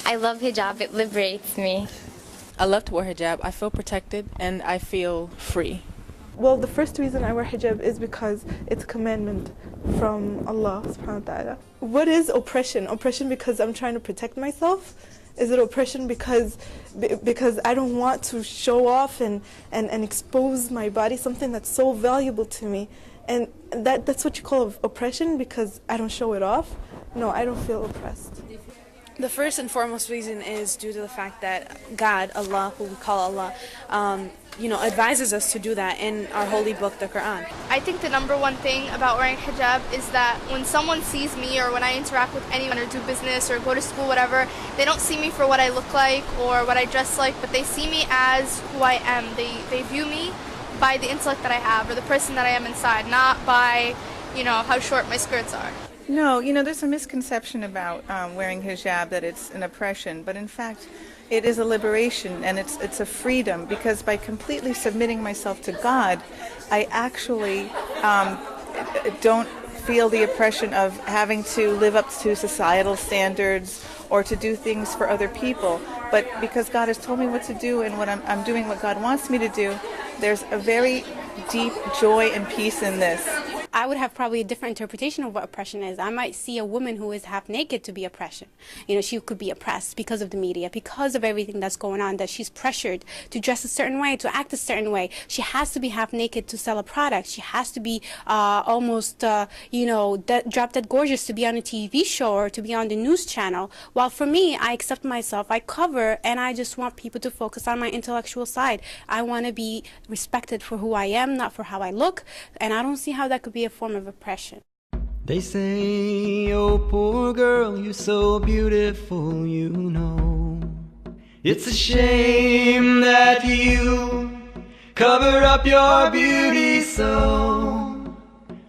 I love hijab. It liberates me. I love to wear hijab. I feel protected and I feel free. Well, the first reason I wear hijab is because it's a commandment from Allah subhanahu wa ta'ala. What is oppression? Oppression because I'm trying to protect myself? Is it oppression because I don't want to show off and expose my body, something that's so valuable to me? And that's what you call oppression because I don't show it off? No, I don't feel oppressed. The first and foremost reason is due to the fact that God, Allah, who we call Allah, advises us to do that in our holy book, the Quran. I think the number one thing about wearing hijab is that when someone sees me or when I interact with anyone or do business or go to school, whatever, they don't see me for what I look like or what I dress like, but they see me as who I am. They view me by the intellect that I have or the person that I am inside, not by, how short my skirts are. No, there's a misconception about wearing hijab that it's an oppression, but in fact it is a liberation and it's a freedom, because by completely submitting myself to God, I actually don't feel the oppression of having to live up to societal standards or to do things for other people. But because God has told me what to do and what I'm doing what God wants me to do, there's a very deep joy and peace in this. I would have probably a different interpretation of what oppression is. I might see a woman who is half naked to be oppression. She could be oppressed because of the media, because of everything that's going on, that she's pressured to dress a certain way, to act a certain way. She has to be half naked to sell a product. She has to be almost, drop dead gorgeous to be on a TV show or to be on the news channel. While for me, I accept myself, I cover, and I just want people to focus on my intellectual side. I want to be respected for who I am, not for how I look, and I don't see how that could be a form of oppression. They say, oh poor girl, you're so beautiful, It's a shame that you cover up your beauty so.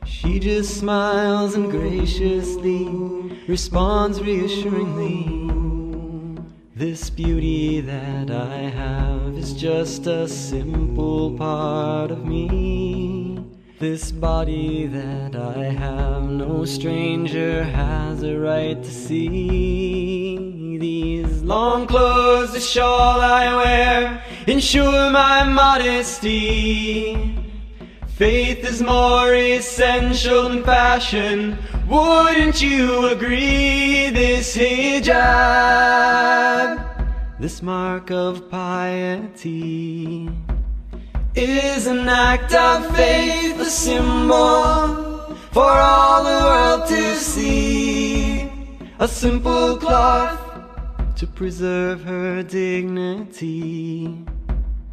She just smiles and graciously responds reassuringly. This beauty that I have is just a simple part of me. This body that I have, no stranger has a right to see. These long clothes, the shawl I wear, ensure my modesty. Faith is more essential than fashion, wouldn't you agree? This hijab, this mark of piety, is an act of faith, a symbol for all the world to see. A simple cloth to preserve her dignity.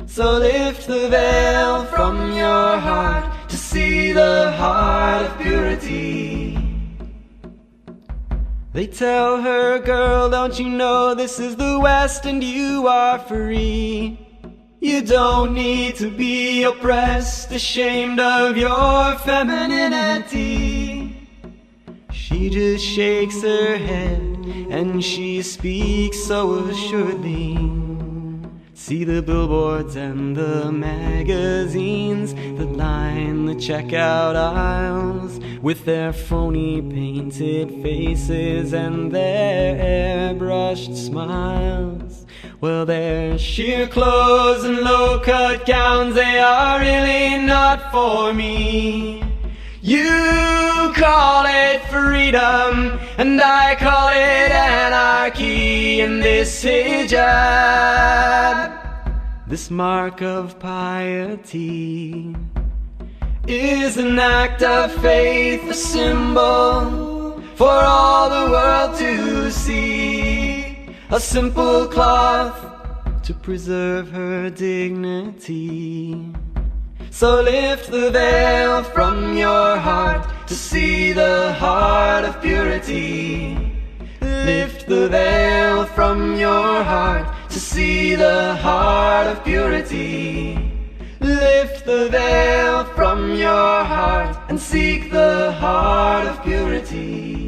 So lift the veil from your heart to see the heart of purity. They tell her, girl, don't you know this is the West and you are free? You don't need to be oppressed, ashamed of your femininity. She just shakes her head and she speaks so assuredly. See the billboards and the magazines that line the checkout aisles with their phony painted faces and their airbrushed smiles. Well, their sheer clothes and low-cut gowns, they are really not for me. You call it freedom, and I call it anarchy. And this hijab, this mark of piety, is an act of faith, a symbol for all the world to see. A simple cloth to preserve her dignity. So lift the veil from your heart to see the heart of purity. Lift the veil from your heart to see the heart of purity. Lift the veil from your heart and seek the heart of purity.